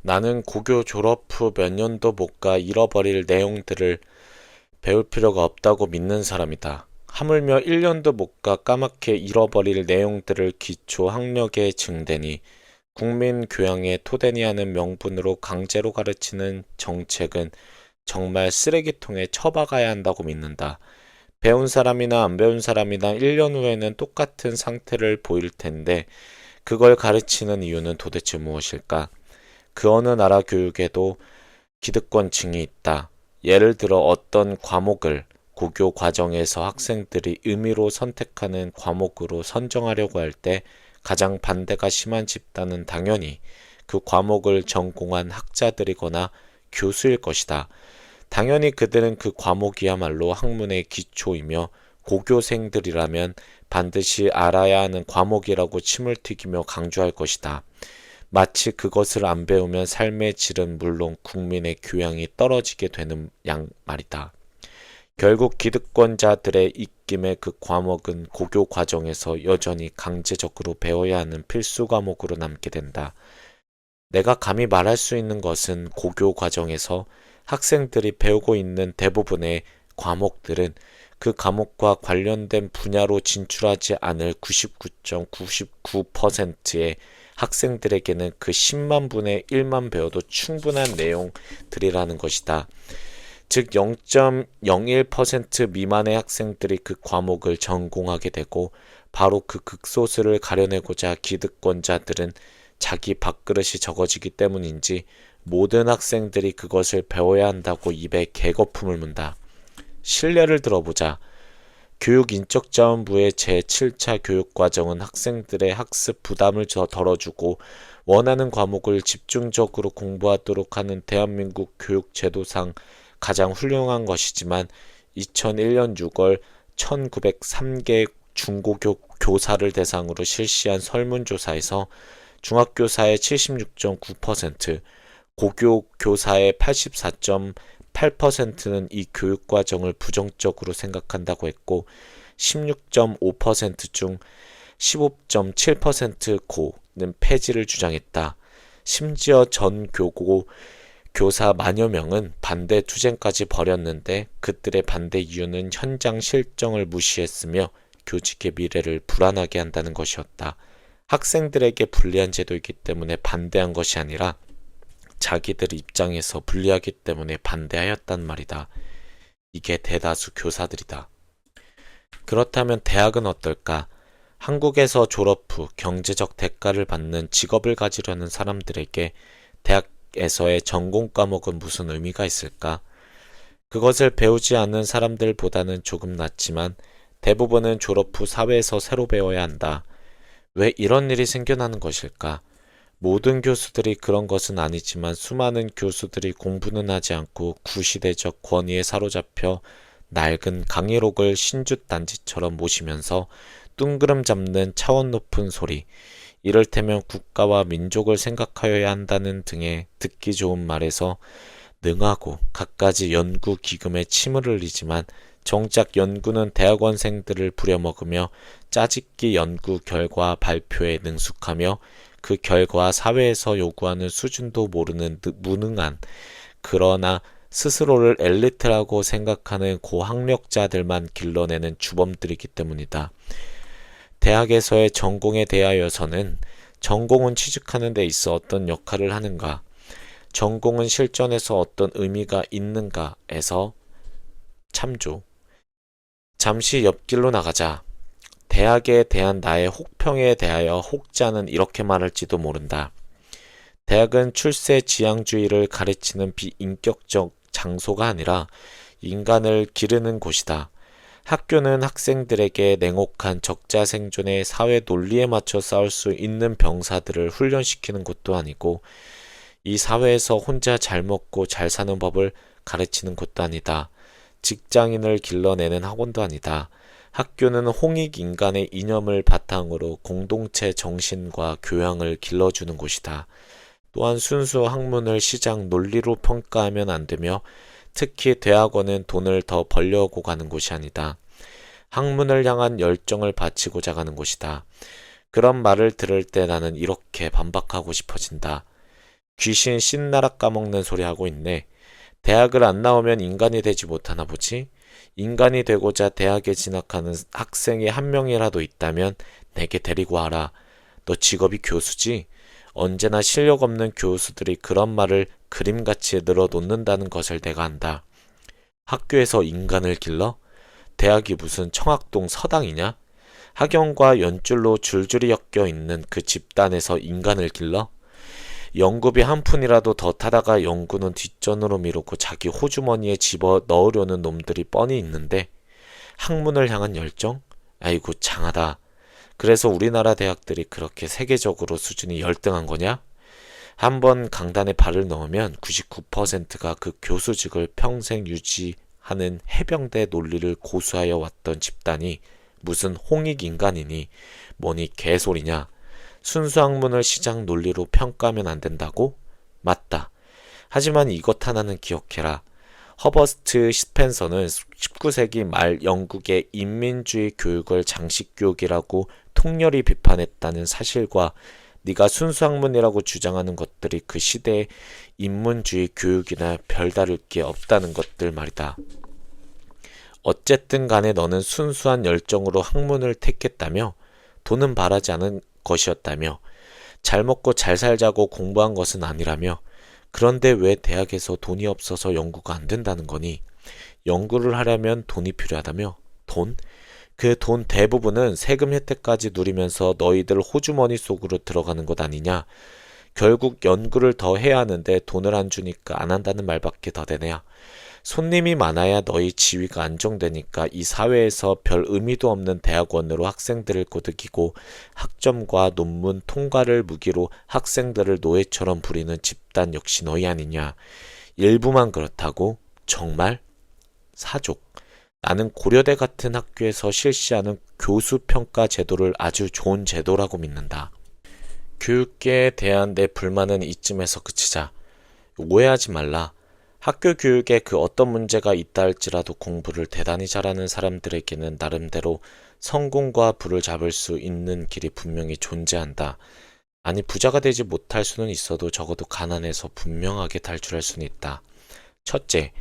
나는 고교 졸업 후 몇 년도 못 가 잃어버릴 내용들을 배울 필요가 없다고 믿는 사람이다. 하물며 1년도 못 가 까맣게 잃어버릴 내용들을 기초 학력에 증대니 국민 교양의 토대니 하는 명분으로 강제로 가르치는 정책은 정말 쓰레기통에 처박아야 한다고 믿는다. 배운 사람이나 안 배운 사람이나 1년 후에는 똑같은 상태를 보일 텐데 그걸 가르치는 이유는 도대체 무엇일까? 그 어느 나라 교육에도 기득권층이 있다. 예를 들어 어떤 과목을 고교 과정에서 학생들이 임의로 선택하는 과목으로 선정하려고 할 때 가장 반대가 심한 집단은 당연히 그 과목을 전공한 학자들이거나 교수일 것이다. 당연히 그들은 그 과목이야말로 학문의 기초이며 고교생들이라면 반드시 알아야 하는 과목이라고 침을 튀기며 강조할 것이다. 마치 그것을 안 배우면 삶의 질은 물론 국민의 교양이 떨어지게 되는 양 말이다. 결국 기득권자들의 입김에 그 과목은 고교 과정에서 여전히 강제적으로 배워야 하는 필수 과목으로 남게 된다. 내가 감히 말할 수 있는 것은 고교 과정에서 학생들이 배우고 있는 대부분의 과목들은 그 과목과 관련된 분야로 진출하지 않을 99.99%의 학생들에게는 그 10만 분의 1만 배워도 충분한 내용들이라는 것이다. 즉 0.01% 미만의 학생들이 그 과목을 전공하게 되고 바로 그 극소수를 가려내고자 기득권자들은 자기 밥그릇이 적어지기 때문인지 모든 학생들이 그것을 배워야 한다고 입에 개거품을 문다. 실례를 들어보자. 교육인적자원부의 제7차 교육과정은 학생들의 학습 부담을 덜어주고 원하는 과목을 집중적으로 공부하도록 하는 대한민국 교육제도상 가장 훌륭한 것이지만 2001년 6월 1903개 중고교 교사를 대상으로 실시한 설문조사에서 중학교사의 76.9%, 고교 교사의 84.8%는 이 교육과정을 부정적으로 생각한다고 했고 16.5% 중 15.7%고는 폐지를 주장했다. 심지어 전 교고 교사 만여 명은 반대 투쟁까지 벌였는데 그들의 반대 이유는 현장 실정을 무시했으며 교직의 미래를 불안하게 한다는 것이었다. 학생들에게 불리한 제도이기 때문에 반대한 것이 아니라 자기들 입장에서 불리하기 때문에 반대하였단 말이다. 이게 대다수 교사들이다. 그렇다면 대학은 어떨까? 한국에서 졸업 후 경제적 대가를 받는 직업을 가지려는 사람들에게 대학에서의 전공 과목은 무슨 의미가 있을까? 그것을 배우지 않는 사람들보다는 조금 낫지만 대부분은 졸업 후 사회에서 새로 배워야 한다. 왜 이런 일이 생겨나는 것일까? 모든 교수들이 그런 것은 아니지만 수많은 교수들이 공부는 하지 않고 구시대적 권위에 사로잡혀 낡은 강의록을 신주단지처럼 모시면서 뚱그름 잡는 차원 높은 소리, 이를테면 국가와 민족을 생각하여야 한다는 등의 듣기 좋은 말에서 능하고 갖가지 연구 기금에 침을 흘리지만 정작 연구는 대학원생들을 부려먹으며 짜집기 연구 결과 발표에 능숙하며 그 결과 사회에서 요구하는 수준도 모르는 무능한 그러나 스스로를 엘리트라고 생각하는 고학력자들만 길러내는 주범들이기 때문이다. 대학에서의 전공에 대하여서는 전공은 취직하는 데 있어 어떤 역할을 하는가, 전공은 실전에서 어떤 의미가 있는가에서 참조. 잠시 옆길로 나가자. 대학에 대한 나의 혹평에 대하여 혹자는 이렇게 말할지도 모른다. 대학은 출세지향주의를 가르치는 비인격적 장소가 아니라 인간을 기르는 곳이다. 학교는 학생들에게 냉혹한 적자생존의 사회 논리에 맞춰 싸울 수 있는 병사들을 훈련시키는 곳도 아니고 이 사회에서 혼자 잘 먹고 잘 사는 법을 가르치는 곳도 아니다. 직장인을 길러내는 학원도 아니다. 학교는 홍익인간의 이념을 바탕으로 공동체 정신과 교양을 길러주는 곳이다. 또한 순수 학문을 시장 논리로 평가하면 안 되며 특히 대학원은 돈을 더 벌려고 가는 곳이 아니다. 학문을 향한 열정을 바치고자 가는 곳이다. 그런 말을 들을 때 나는 이렇게 반박하고 싶어진다. 귀신 씻나락 까먹는 소리 하고 있네. 대학을 안 나오면 인간이 되지 못하나 보지? 인간이 되고자 대학에 진학하는 학생이 한 명이라도 있다면 내게 데리고 와라. 너 직업이 교수지? 언제나 실력 없는 교수들이 그런 말을 그림같이 늘어놓는다는 것을 내가 안다. 학교에서 인간을 길러? 대학이 무슨 청학동 서당이냐? 학연과 연줄로 줄줄이 엮여 있는 그 집단에서 인간을 길러? 연구비 한 푼이라도 더 타다가 연구는 뒷전으로 미루고 자기 호주머니에 집어 넣으려는 놈들이 뻔히 있는데 학문을 향한 열정? 아이고 장하다. 그래서 우리나라 대학들이 그렇게 세계적으로 수준이 열등한 거냐? 한번 강단에 발을 넣으면 99%가 그 교수직을 평생 유지하는 해병대 논리를 고수하여 왔던 집단이 무슨 홍익인간이니 뭐니 개소리냐. 순수 학문을 시장 논리로 평가하면 안 된다고? 맞다. 하지만 이것 하나는 기억해라. 허버스트 스펜서는 19세기 말 영국의 인민주의 교육을 장식교육이라고 통렬히 비판했다는 사실과 네가 순수학문이라고 주장하는 것들이 그 시대의 인문주의 교육이나 별다를 게 없다는 것들 말이다. 어쨌든 간에 너는 순수한 열정으로 학문을 택했다며 돈은 바라지 않은 것이었다며 잘 먹고 잘 살자고 공부한 것은 아니라며 그런데 왜 대학에서 돈이 없어서 연구가 안 된다는 거니? 연구를 하려면 돈이 필요하다며? 돈? 그 돈 대부분은 세금 혜택까지 누리면서 너희들 호주머니 속으로 들어가는 것 아니냐? 결국 연구를 더 해야 하는데 돈을 안 주니까 안 한다는 말밖에 더 되네요. 손님이 많아야 너희 지위가 안정되니까 이 사회에서 별 의미도 없는 대학원으로 학생들을 고득이고 학점과 논문 통과를 무기로 학생들을 노예처럼 부리는 집단 역시 너희 아니냐. 일부만 그렇다고? 정말? 사족. 나는 고려대 같은 학교에서 실시하는 교수평가 제도를 아주 좋은 제도라고 믿는다. 교육계에 대한 내 불만은 이쯤에서 그치자. 오해하지 말라. 학교 교육에 그 어떤 문제가 있다 할지라도 공부를 대단히 잘하는 사람들에게는 나름대로 성공과 부를 잡을 수 있는 길이 분명히 존재한다. 아니 부자가 되지 못할 수는 있어도 적어도 가난해서 분명하게 탈출할 수는 있다. 첫째,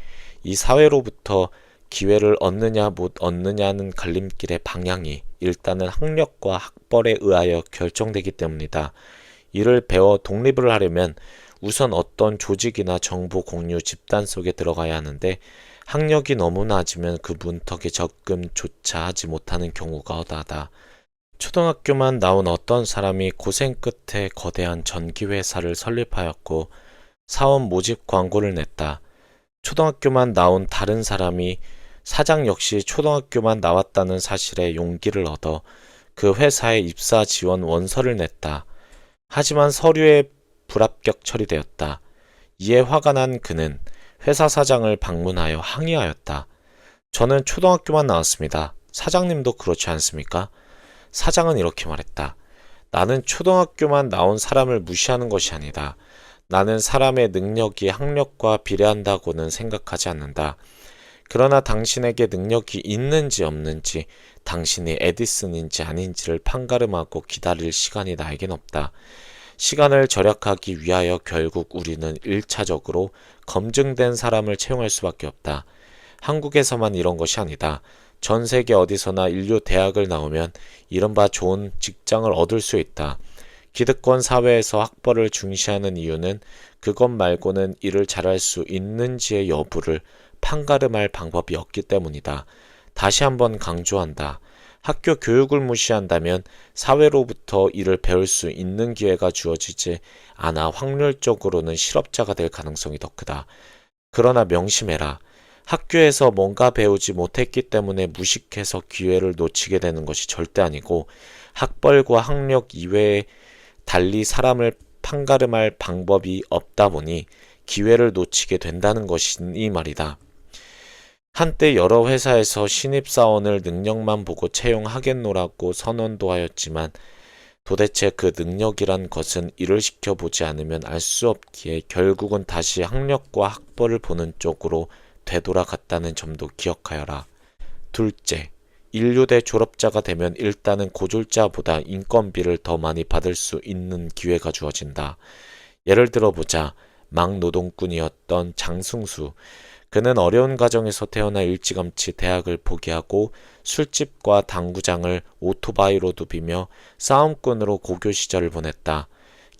이 사회로부터 기회를 얻느냐 못 얻느냐는 갈림길의 방향이 일단은 학력과 학벌에 의하여 결정되기 때문이다. 이를 배워 독립을 하려면 우선 어떤 조직이나 정보 공유 집단 속에 들어가야 하는데 학력이 너무 낮으면 그 문턱에 접근조차 하지 못하는 경우가 허다하다. 초등학교만 나온 어떤 사람이 고생 끝에 거대한 전기회사를 설립하였고 사원 모집 광고를 냈다. 초등학교만 나온 다른 사람이 사장 역시 초등학교만 나왔다는 사실에 용기를 얻어 그 회사에 입사 지원 원서를 냈다. 하지만 서류에 불합격 처리되었다. 이에 화가 난 그는 회사 사장을 방문하여 항의하였다. 저는 초등학교만 나왔습니다. 사장님도 그렇지 않습니까? 사장은 이렇게 말했다. 나는 초등학교만 나온 사람을 무시하는 것이 아니다. 나는 사람의 능력이 학력과 비례한다고는 생각하지 않는다. 그러나 당신에게 능력이 있는지 없는지, 당신이 에디슨인지 아닌지를 판가름하고 기다릴 시간이 나에겐 없다. 시간을 절약하기 위하여 결국 우리는 1차적으로 검증된 사람을 채용할 수밖에 없다. 한국에서만 이런 것이 아니다. 전 세계 어디서나 인류 대학을 나오면 이른바 좋은 직장을 얻을 수 있다. 기득권 사회에서 학벌을 중시하는 이유는 그것 말고는 일을 잘할 수 있는지의 여부를 판가름할 방법이 없기 때문이다. 다시 한번 강조한다. 학교 교육을 무시한다면 사회로부터 일을 배울 수 있는 기회가 주어지지 않아 확률적으로는 실업자가 될 가능성이 더 크다. 그러나 명심해라. 학교에서 뭔가 배우지 못했기 때문에 무식해서 기회를 놓치게 되는 것이 절대 아니고 학벌과 학력 이외에 달리 사람을 판가름할 방법이 없다 보니 기회를 놓치게 된다는 것이니 말이다. 한때 여러 회사에서 신입사원을 능력만 보고 채용하겠노라고 선언도 하였지만 도대체 그 능력이란 것은 일을 시켜보지 않으면 알 수 없기에 결국은 다시 학력과 학벌을 보는 쪽으로 되돌아갔다는 점도 기억하여라. 둘째, 인류대 졸업자가 되면 일단은 고졸자보다 인건비를 더 많이 받을 수 있는 기회가 주어진다. 예를 들어보자. 막노동꾼이었던 장승수. 그는 어려운 가정에서 태어나 일찌감치 대학을 포기하고 술집과 당구장을 오토바이로 누비며 싸움꾼으로 고교 시절을 보냈다.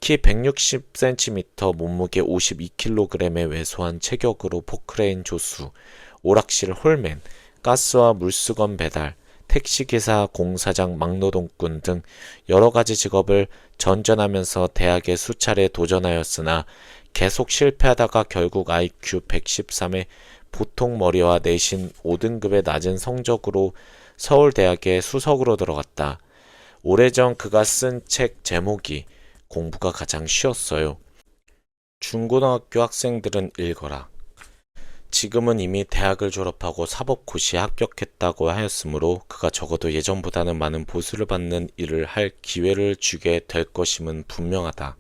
키 160cm, 몸무게 52kg의 왜소한 체격으로 포크레인 조수, 오락실 홀맨, 가스와 물수건 배달, 택시기사, 공사장, 막노동꾼 등 여러 가지 직업을 전전하면서 대학에 수차례 도전하였으나 계속 실패하다가 결국 IQ 113의 보통 머리와 내신 5등급의 낮은 성적으로 서울대학에 수석으로 들어갔다. 오래전 그가 쓴 책 제목이 공부가 가장 쉬웠어요. 중고등학교 학생들은 읽어라. 지금은 이미 대학을 졸업하고 사법고시에 합격했다고 하였으므로 그가 적어도 예전보다는 많은 보수를 받는 일을 할 기회를 주게 될 것임은 분명하다.